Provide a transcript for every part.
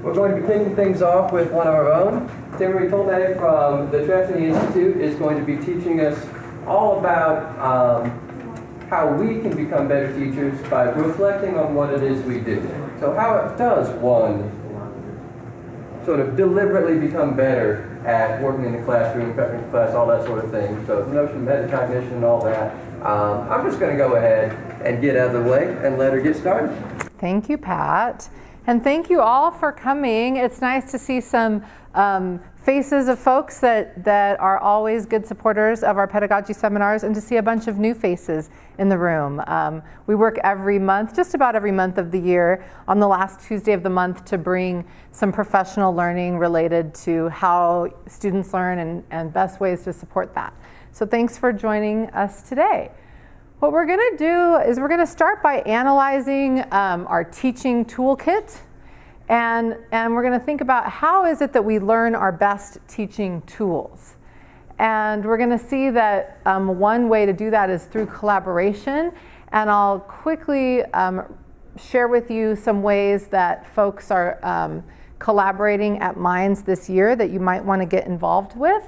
We're going to be kicking things off with one of our own. Timeri Tolnay from the TIIC Institute is going to be teaching us all about how we can become better teachers by reflecting on what it is we do. So how does one sort of deliberately become better at working in the classroom, prepping for class, all that sort of thing. So the notion of metacognition and all that. I'm just going to go ahead and get out of the way and let her get started. Thank you, Pat. And thank you all for coming. It's nice to see some faces of folks that are always good supporters of our pedagogy seminars, and to see a bunch of new faces in the room. We work every month, just about every month of the year, on the last Tuesday of the month to bring some professional learning related to how students learn and best ways to support that. So thanks for joining us today. What we're going to do is we're going to start by analyzing our teaching toolkit, and we're going to think about how is it that we learn our best teaching tools. And we're going to see that one way to do that is through collaboration, and I'll quickly share with you some ways that folks are collaborating at Minds this year that you might want to get involved with.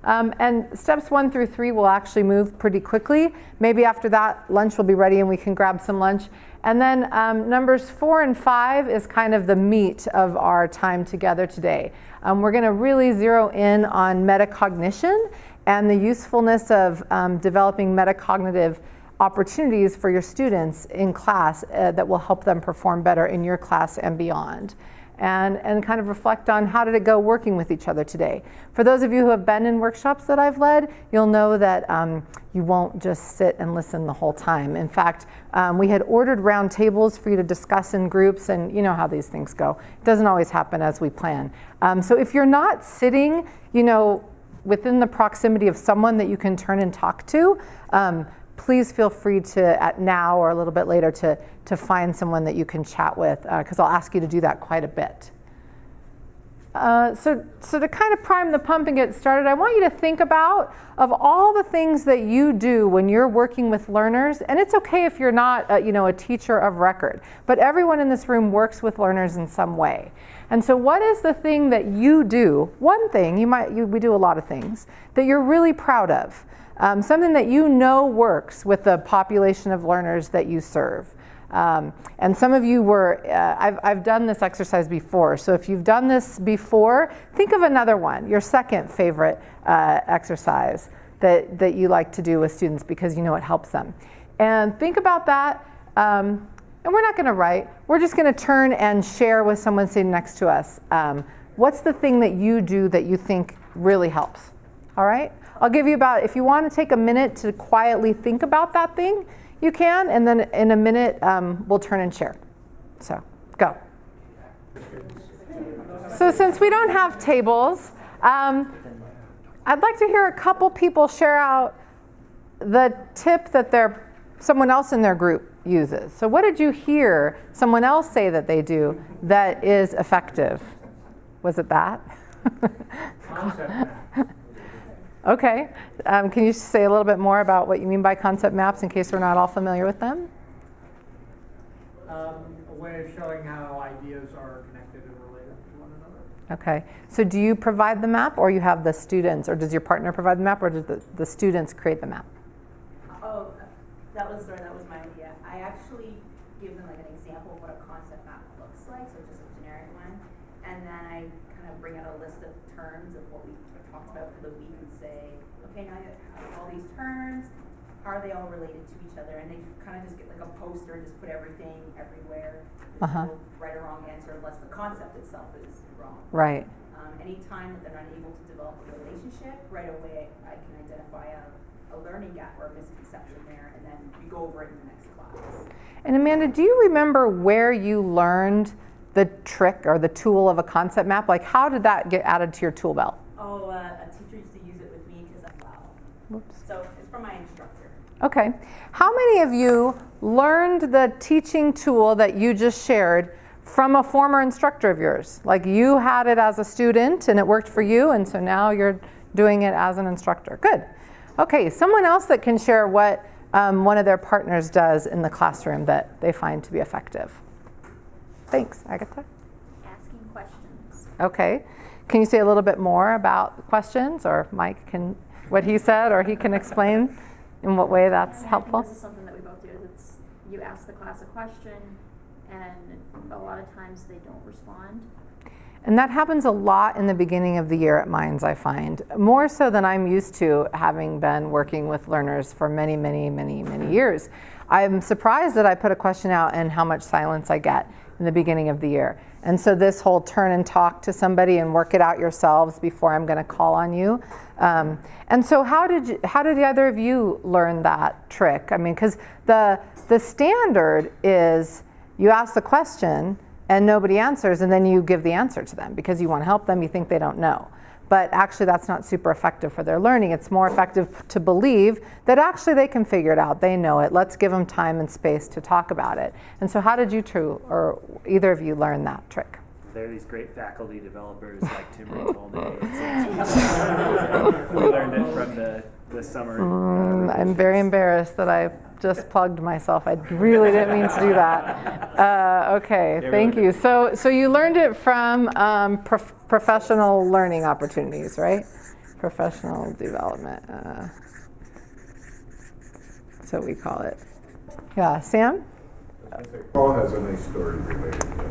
And steps 1 through 3 will actually move pretty quickly. Maybe after that, lunch will be ready and we can grab some lunch. And then numbers 4 and 5 is kind of the meat of our time together today. We're going to really zero in on metacognition and the usefulness of developing metacognitive opportunities for your students in class that will help them perform better in your class and beyond. And kind of reflect on how did it go working with each other today. For those of you who have been in workshops that I've led, you'll know that you won't just sit and listen the whole time. In fact, we had ordered round tables for you to discuss in groups, and you know how these things go. It doesn't always happen as we plan. So if you're not sitting, within the proximity of someone that you can turn and talk to, please feel free to, at now or a little bit later, to find someone that you can chat with, because I'll ask you to do that quite a bit. So to kind of prime the pump and get started, I want you to think about of all the things that you do when you're working with learners, and it's okay if you're not a teacher of record, but everyone in this room works with learners in some way. And so what is the thing that you do, one thing, we do a lot of things, that you're really proud of? Something that you know works with the population of learners that you serve. And some of you I've done this exercise before, so if you've done this before, think of another one, your second favorite exercise that you like to do with students because you know it helps them. And think about that, and we're not going to write, we're just going to turn and share with someone sitting next to us. What's the thing that you do that you think really helps? All right? I'll give you about, if you want to take a minute to quietly think about that thing, you can, and then in a minute, we'll turn and share. So, go. So since we don't have tables, I'd like to hear a couple people share out the tip that someone else in their group uses. So what did you hear someone else say that they do that is effective? Was it that? Okay. Can you say a little bit more about what you mean by concept maps in case we're not all familiar with them? A way of showing how ideas are connected and related to one another. Okay. So do you provide the map, or you have the students, or does your partner provide the map, or do the students create the map? Oh, that was my idea. I actually give them like an example of what a concept map looks like, so just a generic one, and then I kind of bring out a list of terms of what we talked about for the week and say, okay, now you have all these terms, how are they all related to each other? And they kind of just get like a poster and just put everything everywhere. No right or wrong answer unless the concept itself is wrong. Right. Anytime that they're not able to develop a relationship, right away I can identify a learning gap or a misconception there, and then we go over it in the next class. And Amanda, do you remember where you learned the trick or the tool of a concept map? Like, how did that get added to your tool belt? Oh, a teacher used to use it with me because I'm loud. Whoops. So it's from my instructor. Okay. How many of you learned the teaching tool that you just shared from a former instructor of yours? Like, you had it as a student and it worked for you, and so now you're doing it as an instructor. Good. Okay, someone else that can share what one of their partners does in the classroom that they find to be effective. Thanks, Agatha. Asking questions. Okay. Can you say a little bit more about questions, or Mike can, what he said, or he can explain in what way that's helpful? This is something that we both do. It's you ask the class a question, and a lot of times they don't respond. And that happens a lot in the beginning of the year at Minds, I find. More so than I'm used to, having been working with learners for many, many, many, many years. I'm surprised that I put a question out and how much silence I get in the beginning of the year. And so this whole turn and talk to somebody and work it out yourselves before I'm going to call on you. And so how did the other of you learn that trick? I mean, because the standard is you ask the question and nobody answers, and then you give the answer to them because you want to help them, you think they don't know. But actually that's not super effective for their learning. It's more effective to believe that actually they can figure it out, they know it. Let's give them time and space to talk about it. And so how did you two, or either of you, learn that trick? There are these great faculty developers like Timeri Tolnay. We learned it from the summer. I'm very embarrassed that I just plugged myself. I really didn't mean to do that. Okay, thank you. So you learned it from professional learning opportunities, right? Professional development. That's what we call it. Yeah, Sam? Paul has a nice story related to this.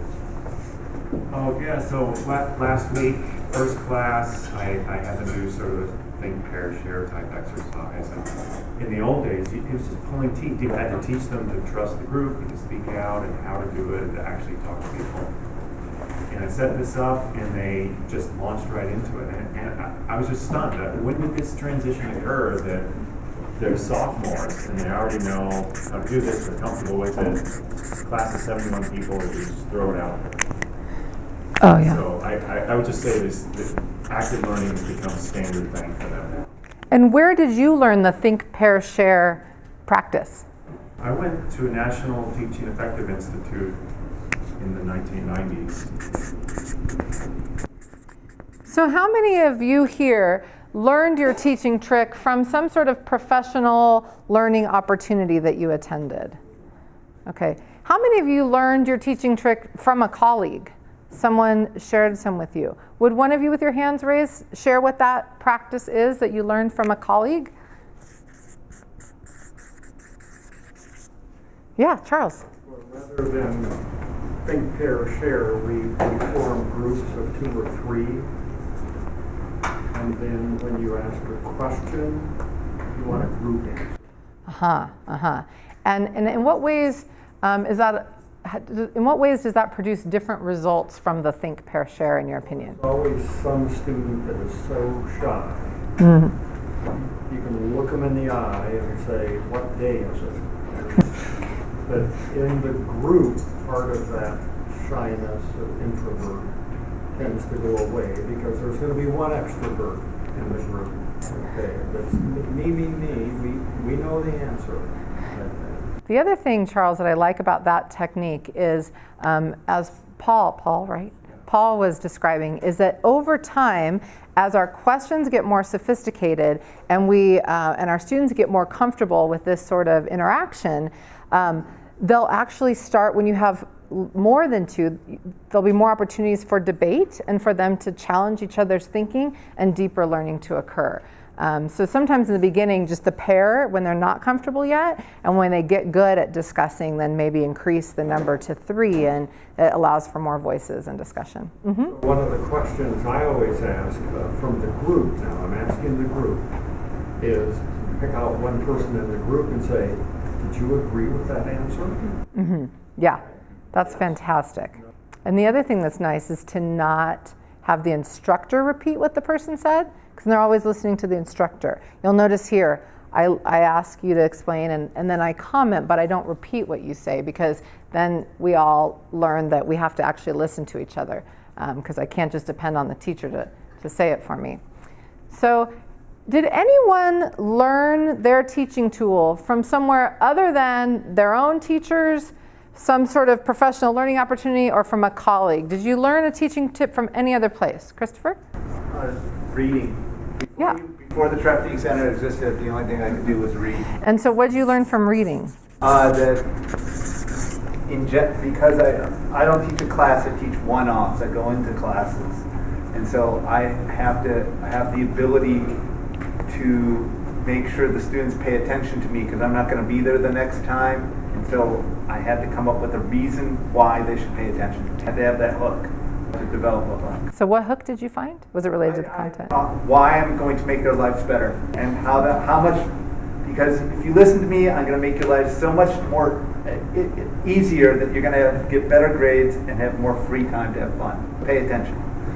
Oh yeah, so last week, first class, I had them do sort of a think, pair, share type exercise. And in the old days, it was just pulling teeth. You had to teach them to trust the group and to speak out and how to do it and to actually talk to people. And I set this up and they just launched right into it. And I was just stunned. When did this transition occur that they're sophomores and they already know how to do this, they're comfortable with it. Class of 71 people, you just throw it out there. Oh, yeah. So I would just say this active learning has become a standard thing for them. And where did you learn the think, pair, share practice? I went to a National Teaching Effective Institute in the 1990s. So how many of you here learned your teaching trick from some sort of professional learning opportunity that you attended? Okay. How many of you learned your teaching trick from a colleague? Someone shared some with you. Would one of you with your hands raised share what that practice is that you learned from a colleague? Yeah, Charles. Well, rather than think, pair, share, we form groups of 2 or 3. And then when you ask a question, you want a group answer. And in what ways in what ways does that produce different results from the think, pair, share, in your opinion? There's always some student that is so shy. Mm-hmm. You can look them in the eye and say, what day is it? But in the group, part of that shyness or introvert tends to go away because there's going to be one extrovert in the group. Okay, that's me. We know the answer. The other thing, Charles, that I like about that technique is, as Paul was describing, is that over time, as our questions get more sophisticated and and our students get more comfortable with this sort of interaction, they'll actually start, when you have more than 2, there'll be more opportunities for debate and for them to challenge each other's thinking and deeper learning to occur. So sometimes in the beginning, just the pair when they're not comfortable yet, and when they get good at discussing, then maybe increase the number to 3, and it allows for more voices and discussion. Mm-hmm. One of the questions I always ask from the group, now I'm asking the group, is pick out one person in the group and say, did you agree with that answer? Mm-hmm. Yeah, that's fantastic. And the other thing that's nice is to not have the instructor repeat what the person said, because they're always listening to the instructor. You'll notice here, I ask you to explain and then I comment, but I don't repeat what you say, because then we all learn that we have to actually listen to each other, because I can't just depend on the teacher to say it for me. So did anyone learn their teaching tool from somewhere other than their own teachers, some sort of professional learning opportunity, or from a colleague? Did you learn a teaching tip from any other place? Christopher? Reading. Before the Trefty Center existed, the only thing I could do was read. And so what did you learn from reading? That because I don't teach a class, I teach one-offs. I go into classes, and so I have the ability to make sure the students pay attention to me because I'm not going to be there the next time. And so I had to come up with a reason why they should pay attention. I had to have that hook to develop a hook. So what hook did you find? Was it related to the content? Why I'm going to make their lives better and how much, because if you listen to me, I'm going to make your life so much more easier that you're going to get better grades and have more free time to have fun. Pay attention.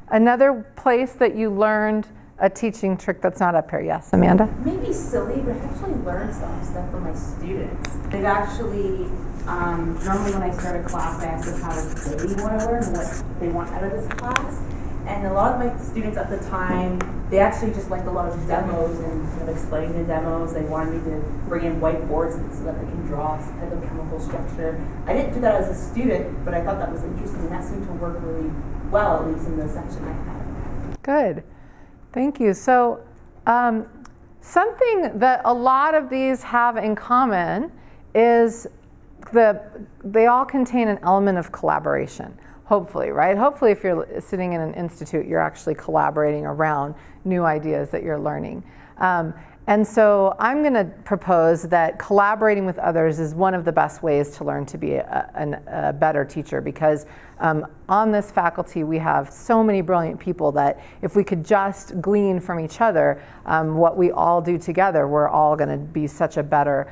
Another place that you learned a teaching trick that's not up here. Yes, Amanda? Maybe silly, but I actually learned some stuff from my students. They've actually, normally when I start a class, I ask them how they want to learn and what they want out of this class. And a lot of my students at the time, they actually just liked a lot of demos and kind of explaining the demos. They wanted me to bring in whiteboards so that they can draw some type of chemical structure. I didn't do that as a student, but I thought that was interesting, and that seemed to work really well, at least in the section I had. Good. Thank you. So something that a lot of these have in common is they all contain an element of collaboration, hopefully, right? Hopefully if you're sitting in an institute, you're actually collaborating around new ideas that you're learning. And so I'm going to propose that collaborating with others is one of the best ways to learn to be a better teacher, because on this faculty we have so many brilliant people that if we could just glean from each other what we all do together, we're all going to be such a better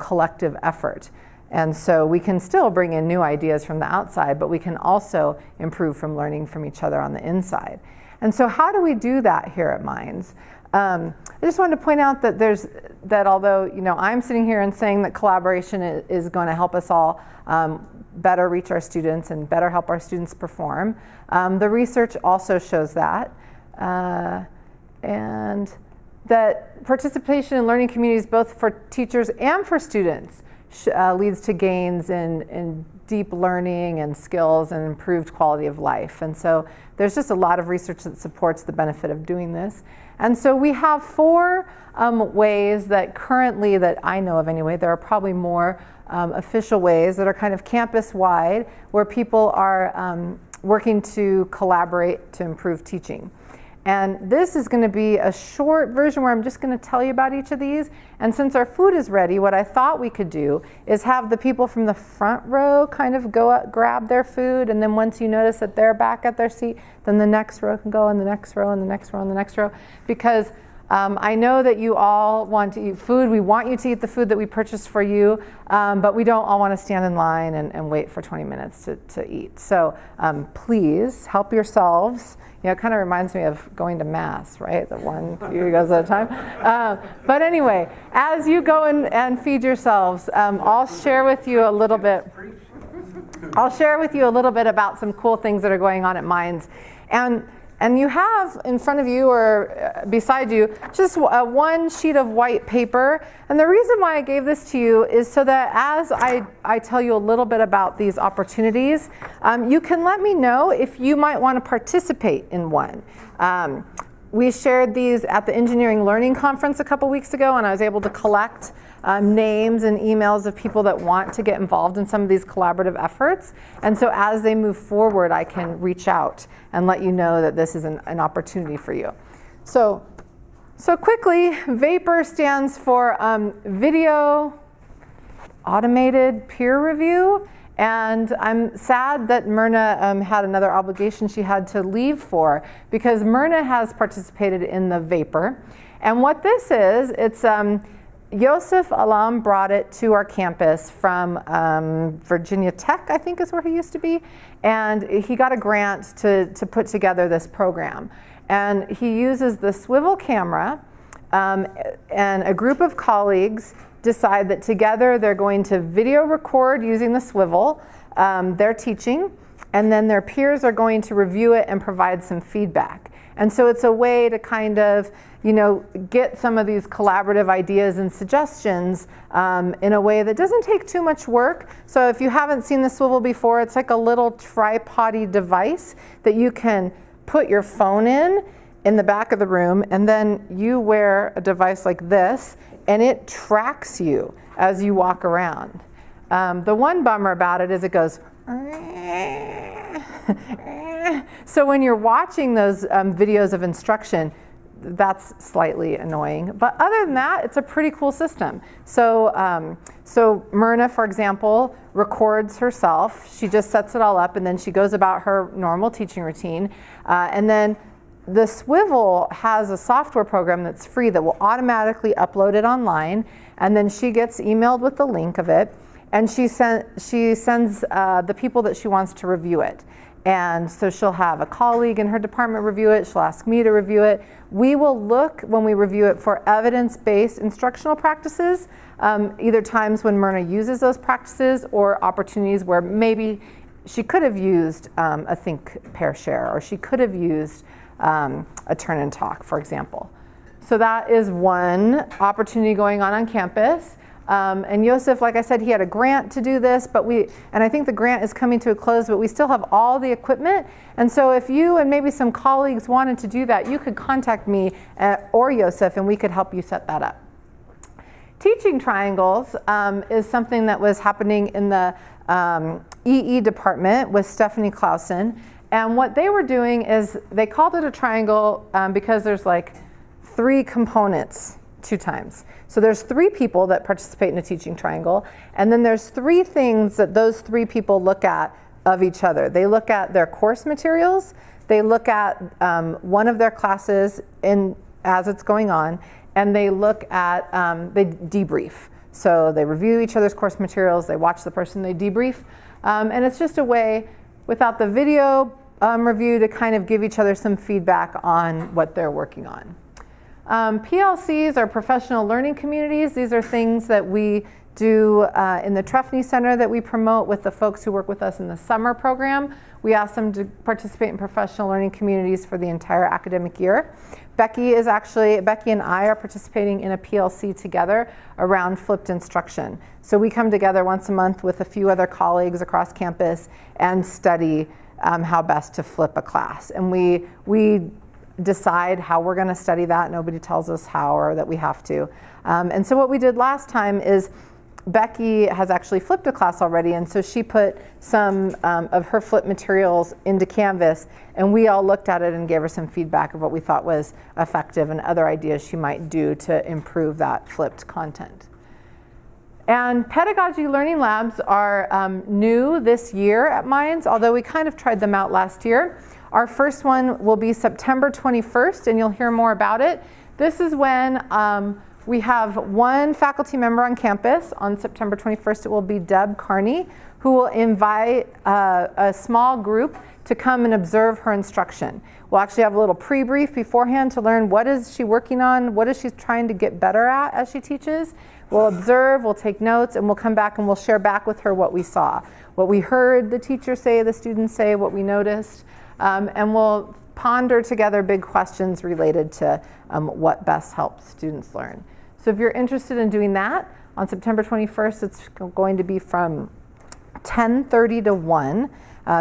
collective effort. And so we can still bring in new ideas from the outside, but we can also improve from learning from each other on the inside. And so how do we do that here at Minds? I just wanted to point out that although I'm sitting here and saying that collaboration is going to help us all better reach our students and better help our students perform, the research also shows that, and that participation in learning communities both for teachers and for students leads to gains in deep learning and skills and improved quality of life. And so there's just a lot of research that supports the benefit of doing this. And so we have 4 ways that currently, that I know of anyway, there are probably more official ways that are kind of campus-wide where people are working to collaborate to improve teaching. And this is going to be a short version where I'm just going to tell you about each of these. And since our food is ready, what I thought we could do is have the people from the front row kind of go up, grab their food, and then once you notice that they're back at their seat, then the next row can go, and the next row, and the next row, and the next row. Because I know that you all want to eat food. We want you to eat the food that we purchased for you, but we don't all want to stand in line and wait for 20 minutes to eat. So please help yourselves. It kind of reminds me of going to Mass, right? That one few goes at a time. But anyway, as you go and feed yourselves, I'll share with you a little bit. I'll share with you a little bit about some cool things that are going on at Minds. And you have in front of you or beside you just one sheet of white paper. And the reason why I gave this to you is so that as I tell you a little bit about these opportunities, you can let me know if you might want to participate in one. We shared these at the Engineering Learning Conference a couple weeks ago, and I was able to collect names and emails of people that want to get involved in some of these collaborative efforts. And so as they move forward, I can reach out and let you know that this is an opportunity for you. So quickly, VAPOR stands for Video Automated Peer Review. And I'm sad that Myrna had another obligation she had to leave for, because Myrna has participated in the VAPOR. And what this is, it's Yosef Alam brought it to our campus from Virginia Tech, I think is where he used to be. And he got a grant to put together this program. And he uses the swivel camera, and a group of colleagues decide that together they're going to video record using the swivel their teaching, and then their peers are going to review it and provide some feedback. And so it's a way to kind of, get some of these collaborative ideas and suggestions in a way that doesn't take too much work. So if you haven't seen the swivel before, it's like a little tripod-y device that you can put your phone in the back of the room, and then you wear a device like this, and it tracks you as you walk around. The one bummer about it is it goes, so when you're watching those videos of instruction, that's slightly annoying. But other than that, it's a pretty cool system. So, so Myrna, for example, records herself. She just sets it all up, and then she goes about her normal teaching routine. And then the Swivel has a software program that's free that will automatically upload it online, and then she gets emailed with the link of it, and she sends the people that she wants to review it. And so she'll have a colleague in her department review it, she'll ask me to review it. We will look, when we review it, for evidence-based instructional practices, either times when Myrna uses those practices or opportunities where maybe she could have used a think, pair, share, or she could have used a turn and talk, for example. So that is one opportunity going on campus. And Joseph, like I said, he had a grant to do this, and I think the grant is coming to a close, but we still have all the equipment. And so if you and maybe some colleagues wanted to do that, you could contact me or Joseph, and we could help you set that up. Teaching triangles is something that was happening in the EE department with Stephanie Clausen. And what they were doing is they called it a triangle because there's like 3 components 2 times. So there's 3 people that participate in a teaching triangle, and then there's 3 things that those 3 people look at of each other. They look at their course materials, they look at one of their classes as it's going on, and they look at, they debrief. So they review each other's course materials, they watch the person, they debrief, and it's just a way, without the video review, to kind of give each other some feedback on what they're working on. PLCs are professional learning communities. These are things that we do in the Trefny Center that we promote with the folks who work with us in the summer program. We ask them to participate in professional learning communities for the entire academic year. Becky and I are participating in a PLC together around flipped instruction. So we come together once a month with a few other colleagues across campus and study how best to flip a class. And we decide how we're going to study that. Nobody tells us how or that we have to. And so what we did last time is Becky has actually flipped a class already, and so she put some of her flip materials into Canvas, and we all looked at it and gave her some feedback of what we thought was effective and other ideas she might do to improve that flipped content. And Pedagogy Learning Labs are new this year at Mines, although we kind of tried them out last year. Our first one will be September 21st, and you'll hear more about it. This is when we have one faculty member on campus. On September 21st, it will be Deb Carney, who will invite a small group to come and observe her instruction. We'll actually have a little pre-brief beforehand to learn what is she working on, what is she trying to get better at as she teaches. We'll observe, we'll take notes, and we'll come back and we'll share back with her what we saw, what we heard the teacher say, the students say, what we noticed, and we'll ponder together big questions related to what best helps students learn. So if you're interested in doing that, on September 21st, it's going to be from 10:30 to 1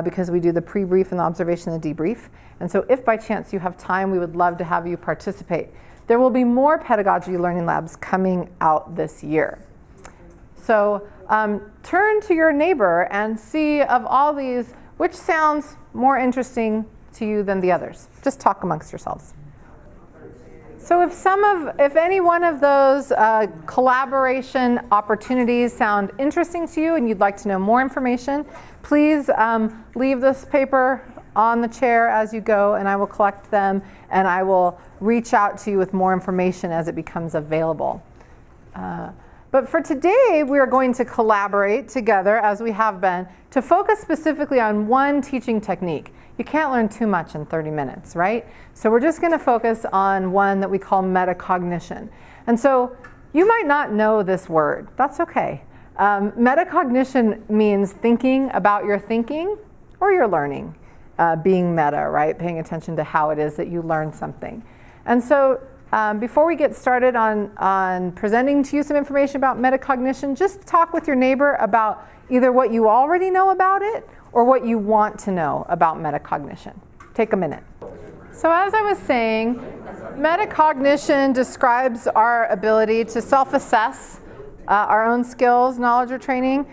because we do the pre-brief and the observation and the debrief. And so if by chance you have time, we would love to have you participate. There will be more Pedagogy Learning Labs coming out this year. So turn to your neighbor and see, of all these, which sounds more interesting to you than the others. Just talk amongst yourselves. So if any one of those collaboration opportunities sound interesting to you and you'd like to know more information, please leave this paper on the chair as you go, and I will collect them and I will reach out to you with more information as it becomes available. But for today, we are going to collaborate together, as we have been, to focus specifically on one teaching technique. You can't learn too much in 30 minutes, right? So we're just going to focus on one that we call metacognition. And so you might not know this word. That's okay. Metacognition means thinking about your thinking or your learning, being meta, right? Paying attention to how it is that you learn something. And so before we get started on presenting to you some information about metacognition, just talk with your neighbor about either what you already know about it or what you want to know about metacognition. Take a minute. So as I was saying, metacognition describes our ability to self-assess our own skills, knowledge, or training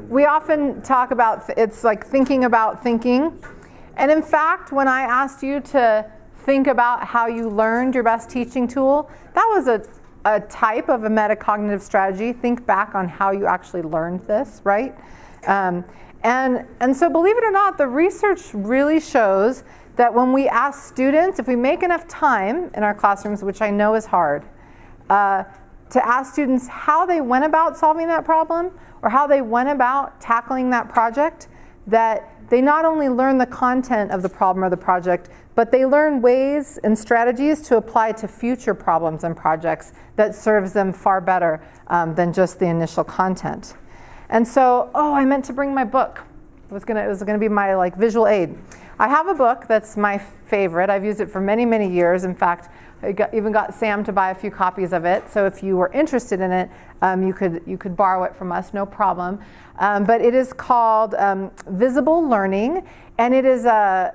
we often talk about, it's like thinking about thinking. And in fact, when I asked you to think about how you learned your best teaching tool, that was a type of a metacognitive strategy. Think back on how you actually learned this, right? And so believe it or not, the research really shows that when we ask students, if we make enough time in our classrooms, which I know is hard, to ask students how they went about solving that problem or how they went about tackling that project, that they not only learn the content of the problem or the project, but they learn ways and strategies to apply to future problems and projects that serves them far better than just the initial content. And so, I meant to bring my book. It was gonna be my like visual aid. I have a book that's my favorite. I've used it for many, many years. In fact, I even got Sam to buy a few copies of it. So if you were interested in it, you could borrow it from us, no problem. But it is called Visible Learning, and it is a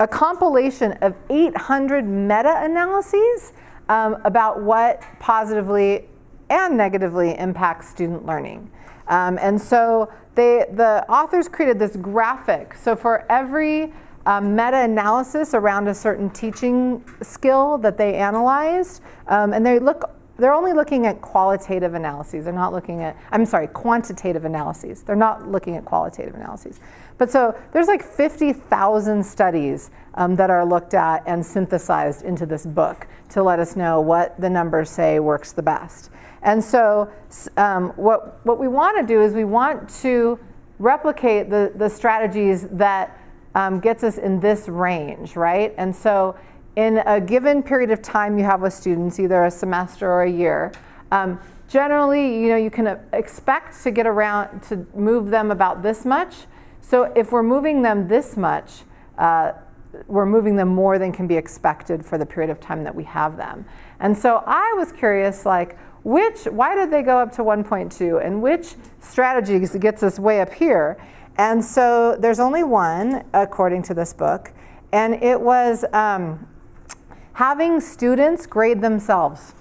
compilation of 800 meta-analyses about what positively and negatively impacts student learning. And so the authors created this graphic. So for every meta-analysis around a certain teaching skill that they analyzed, and they're only looking at qualitative analyses. They're not looking at, quantitative analyses. They're not looking at qualitative analyses. But so there's like 50,000 studies that are looked at and synthesized into this book to let us know what the numbers say works the best. And so what we want to do is we want to replicate the strategies that gets us in this range, right? And so in a given period of time you have with students, either a semester or a year, generally, you can expect to get around to move them about this much. So if we're moving them this much, we're moving them more than can be expected for the period of time that we have them. And so I was curious, like, why did they go up to 1.2 and which strategies gets us way up here? And so there's only one, according to this book, and it was having students grade themselves,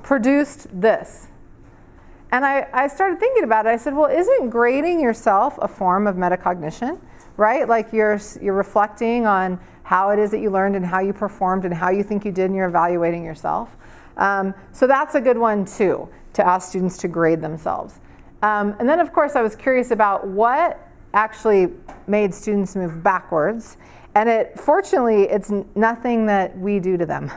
produced this. And I started thinking about it. I said, well, isn't grading yourself a form of metacognition, right? Like you're reflecting on how it is that you learned and how you performed and how you think you did, and you're evaluating yourself. So that's a good one too, to ask students to grade themselves. And then of course I was curious about what actually made students move backwards. And fortunately, it's nothing that we do to them.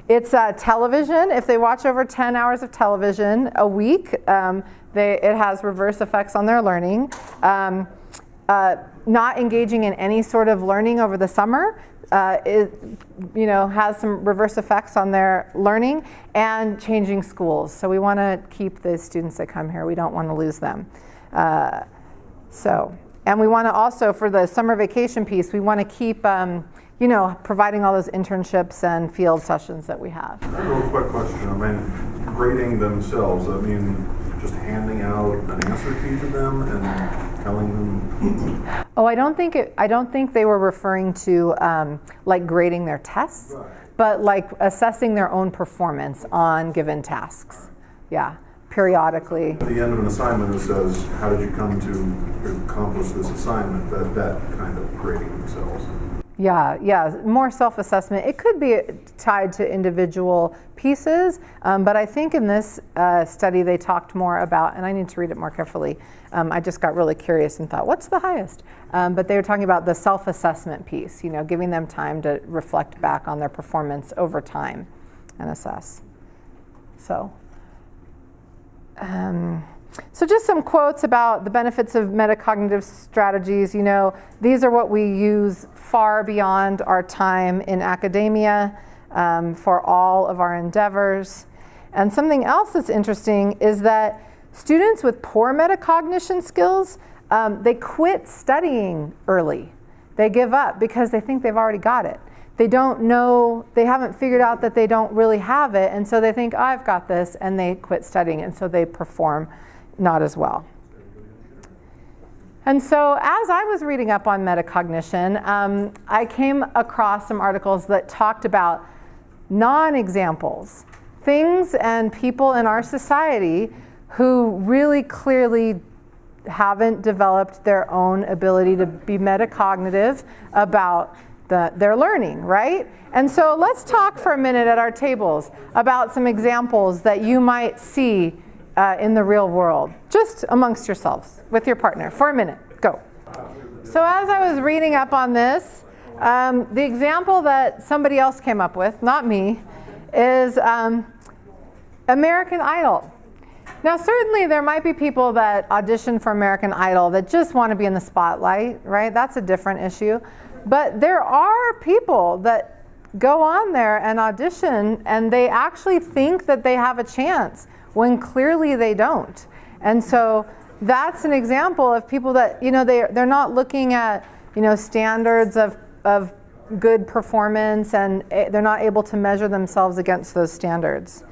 It's television. If they watch over 10 hours of television a week, it has reverse effects on their learning. Not engaging in any sort of learning over the summer has some reverse effects on their learning, and changing schools. So we want to keep the students that come here. We don't want to lose them. And we want to also, for the summer vacation piece, we want to keep providing all those internships and field sessions that we have. I have a real quick question. Grading themselves, just handing out an answer key to them and telling them? Oh, I don't think they were referring to like grading their tests, right, but like assessing their own performance on given tasks. Yeah, periodically. At the end of an assignment, it says, how did you come to accomplish this assignment? That kind of grading themselves. Yeah, more self-assessment. It could be tied to individual pieces, but I think in this study they talked more about, and I need to read it more carefully. I just got really curious and thought, what's the highest? But they were talking about the self-assessment piece, giving them time to reflect back on their performance over time and assess. So just some quotes about the benefits of metacognitive strategies. These are what we use far beyond our time in academia for all of our endeavors. And something else that's interesting is that students with poor metacognition skills, they quit studying early. They give up because they think they've already got it. They don't know, they haven't figured out that they don't really have it, and so they think, I've got this, and they quit studying, and so they perform not as well. And so as I was reading up on metacognition, I came across some articles that talked about non-examples, things and people in our society who really clearly haven't developed their own ability to be metacognitive about their learning, right? And so let's talk for a minute at our tables about some examples that you might see in the real world, just amongst yourselves, with your partner, for a minute. Go. So as I was reading up on this, the example that somebody else came up with, not me, is American Idol. Now certainly there might be people that audition for American Idol that just want to be in the spotlight, right? That's a different issue. But there are people that go on there and audition and they actually think that they have a chance when clearly they don't. And so that's an example of people that, they're not looking at, standards of good performance, and they're not able to measure themselves against those standards.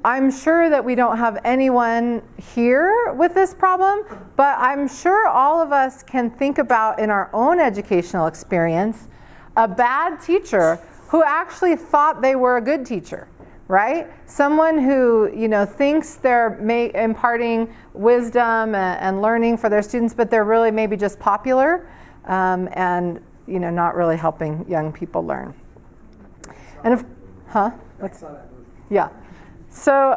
I'm sure that we don't have anyone here with this problem, but I'm sure all of us can think about in our own educational experience a bad teacher who actually thought they were a good teacher, right? Someone who thinks they're imparting wisdom and learning for their students, but they're really maybe just popular and not really helping young people learn. And yeah. So,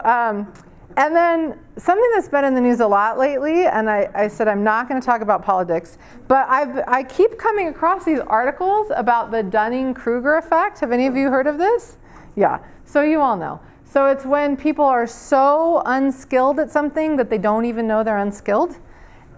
and then something that's been in the news a lot lately, and I said I'm not going to talk about politics, but I keep coming across these articles about the Dunning-Kruger effect. Have any of you heard of this? Yeah, so you all know. So it's when people are so unskilled at something that they don't even know they're unskilled.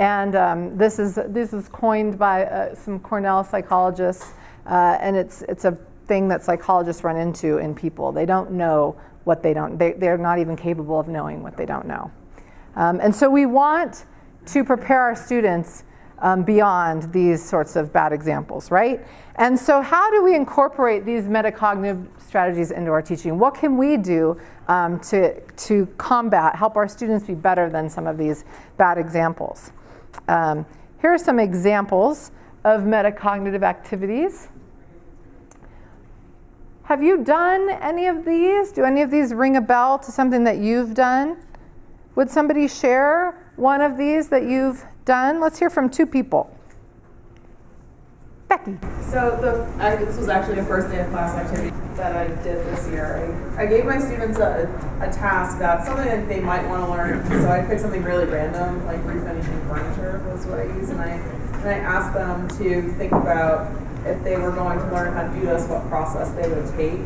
And this is coined by some Cornell psychologists, and it's a thing that psychologists run into in people. They don't know what they don't, they're not even capable of knowing what they don't know. And so we want to prepare our students beyond these sorts of bad examples, right? And so how do we incorporate these metacognitive strategies into our teaching? What can we do to help our students be better than some of these bad examples? Here are some examples of metacognitive activities. Have you done any of these? Do any of these ring a bell to something that you've done? Would somebody share one of these that you've done? Let's hear from two people. Becky. So this was actually a first day of class activity that I did this year. I gave my students a task that something that they might want to learn. So I picked something really random, like refinishing furniture was what I used, and I asked them to think about if they were going to learn how to do this, what process they would take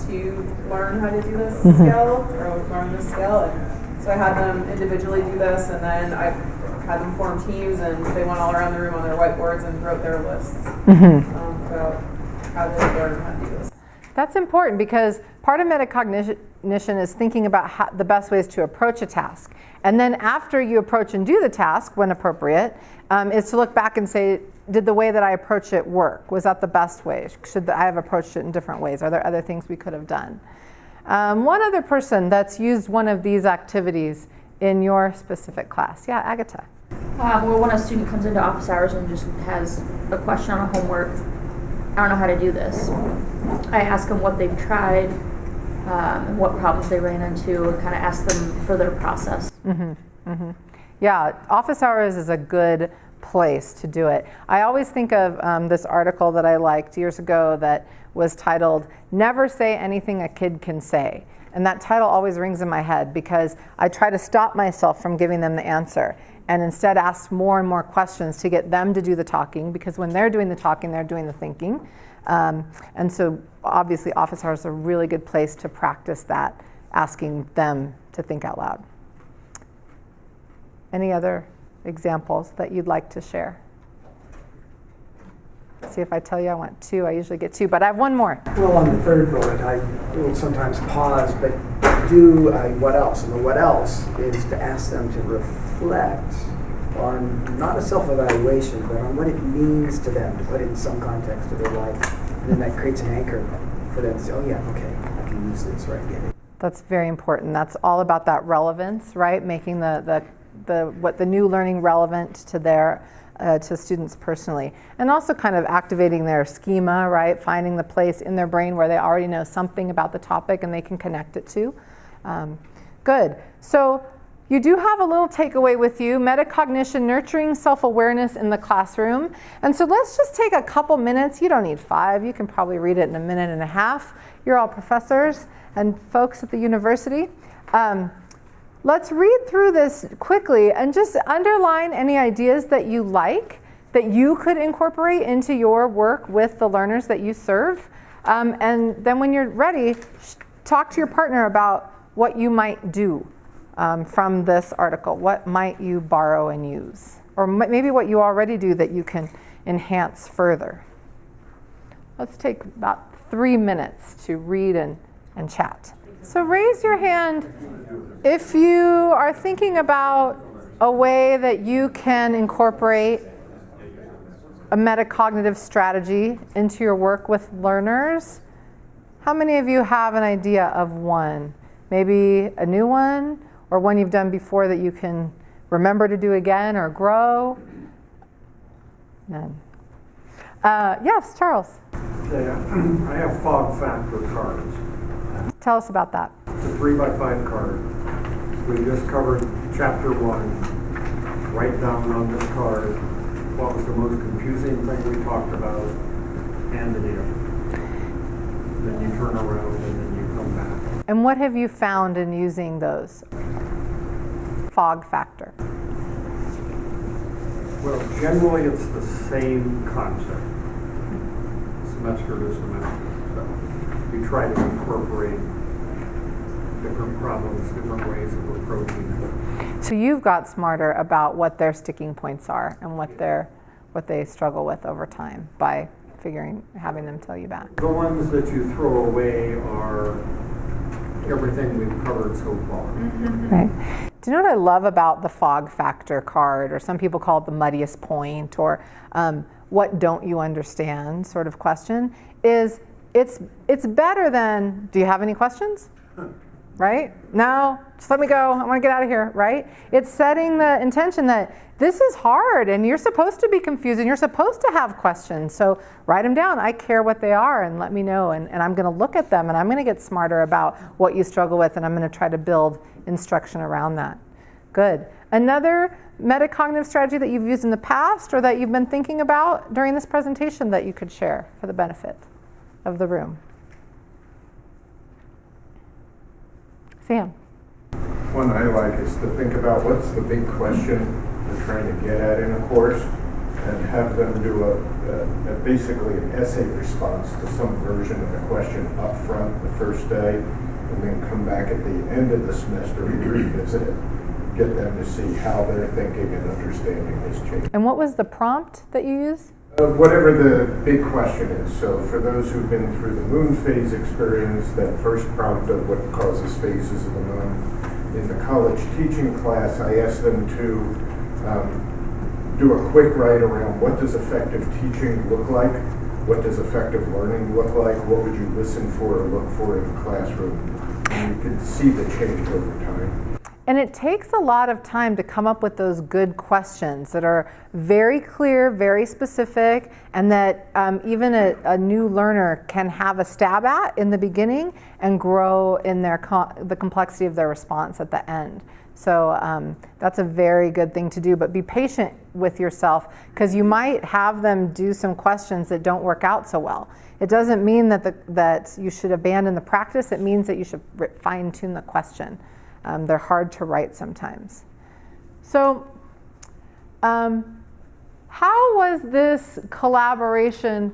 to learn how to do this skill or learn this skill. And so I had them individually do this, and then I had them form teams, and they went all around the room on their whiteboards and wrote their lists about how they learn how to do this. That's important because part of metacognition is thinking about the best ways to approach a task. And then after you approach and do the task, when appropriate, is to look back and say, did the way that I approach it work? Was that the best way? Should I have approached it in different ways? Are there other things we could have done? One other person that's used one of these activities in your specific class. Yeah, Agatha. Well, when a student comes into office hours and just has a question on a homework, I don't know how to do this. I ask them what they've tried, and what problems they ran into, and kind of ask them for their process. Yeah, office hours is a good place to do it. I always think of this article that I liked years ago that was titled, "Never Say Anything a Kid Can Say." And that title always rings in my head because I try to stop myself from giving them the answer and instead ask more and more questions to get them to do the talking, because when they're doing the talking, they're doing the thinking. And so obviously office hours are a really good place to practice that, asking them to think out loud. Any other examples that you'd like to share? See, if I tell you I want two, I usually get two, but I have one more. Well, on the third bullet, I will sometimes pause, but do a what else. And the what else is to ask them to reflect on not a self-evaluation, but on what it means to them, to put it in some context of their life. And then that creates an anchor for them to say, oh yeah, okay, I can use this, right, get it. That's very important. That's all about that relevance, right? Making the new learning relevant to their to students personally, and also kind of activating their schema, right? Finding the place in their brain where they already know something about the topic and they can connect it to. Good. So you do have a little takeaway with you, metacognition, nurturing self-awareness in the classroom. And so let's just take a couple minutes. You don't need 5. You can probably read it in a minute and a half. You're all professors and folks at the university. Let's read through this quickly and just underline any ideas that you like, that you could incorporate into your work with the learners that you serve. And then when you're ready, talk to your partner about what you might do from this article. What might you borrow and use? Or maybe what you already do that you can enhance further. Let's take about 3 minutes to read and chat. So raise your hand if you are thinking about a way that you can incorporate a metacognitive strategy into your work with learners. How many of you have an idea of one? Maybe a new one, or one you've done before that you can remember to do again or grow? None. Yes, Charles. I have fog factor cards. Tell us about that. It's a 3x5 card. We just covered chapter 1. Write down on this card what was the most confusing thing we talked about and the deal. Then you turn around and then you come back. And what have you found in using those? Fog factor. Well, generally it's the same concept, semester to semester. So we try to incorporate different problems, different ways of approaching it. So you've got smarter about what their sticking points are and what they struggle with over time by having them tell you back. The ones that you throw away are everything we've covered so far. Right. Do you know what I love about the fog factor card, or some people call it the muddiest point, or what don't you understand sort of question, is it's better than, do you have any questions? Right? No, just let me go. I want to get out of here, right? It's setting the intention that this is hard and you're supposed to be confused and you're supposed to have questions. So write them down. I care what they are and let me know. And I'm going to look at them and I'm going to get smarter about what you struggle with, and I'm going to try to build instruction around that. Good. Another metacognitive strategy that you've used in the past or that you've been thinking about during this presentation that you could share for the benefit of the room? Sam. One I like is to think about what's the big question we're trying to get at in a course, and have them do basically an essay response to some version of the question up front the first day, and then come back at the end of the semester and revisit it. Get them to see how their thinking and understanding has changed. And what was the prompt that you used? Whatever the big question is. So for those who've been through the moon phase experience, that first prompt of what causes phases of the moon. In the college teaching class, I asked them to do a quick write around what does effective teaching look like? What does effective learning look like? What would you listen for or look for in the classroom? And you can see the change over time. And it takes a lot of time to come up with those good questions that are very clear, very specific, and that even a new learner can have a stab at in the beginning and grow in the complexity of their response at the end. So that's a very good thing to do, but be patient with yourself, because you might have them do some questions that don't work out so well. It doesn't mean that you should abandon the practice. It means that you should fine-tune the question. They're hard to write sometimes. So how was this collaboration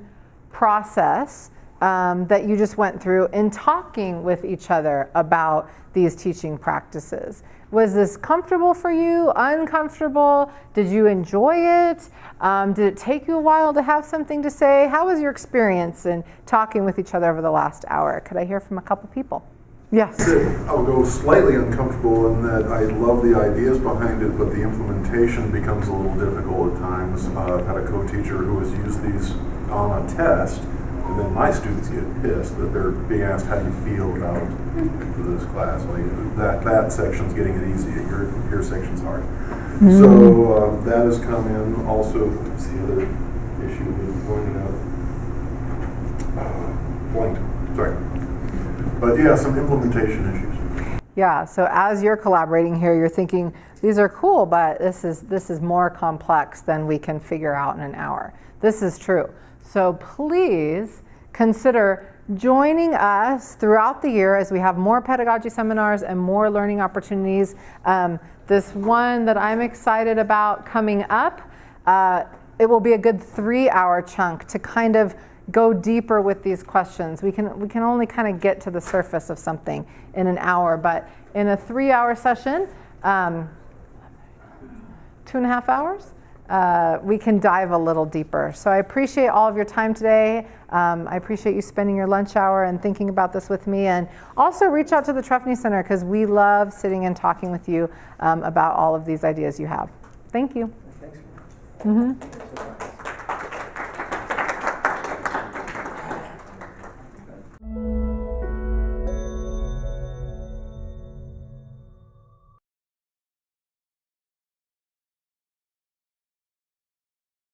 process that you just went through in talking with each other about these teaching practices? Was this comfortable for you, uncomfortable? Did you enjoy it? Did it take you a while to have something to say? How was your experience in talking with each other over the last hour? Could I hear from a couple people? Yes. I'll go slightly uncomfortable in that I love the ideas behind it, but the implementation becomes a little difficult at times. I've had a co-teacher who has used these on a test, and then my students get pissed that they're being asked, how do you feel about this class? Like that section's getting it easy, your section's hard. Mm-hmm. So that has come in. Also, what's the other issue we pointed out? Blanked. Sorry. But yeah, some implementation issues. Yeah, so as you're collaborating here, you're thinking, these are cool, but this is more complex than we can figure out in an hour. This is true. So please consider joining us throughout the year as we have more pedagogy seminars and more learning opportunities. This one that I'm excited about coming up, it will be a good 3-hour chunk to kind of go deeper with these questions. We can only kind of get to the surface of something in an hour, but in a 3-hour session, 2.5 hours, we can dive a little deeper. So I appreciate all of your time today. I appreciate you spending your lunch hour and thinking about this with me. And also reach out to the Trefny Center because we love sitting and talking with you about all of these ideas you have. Thank you. Thanks. Mm-hmm.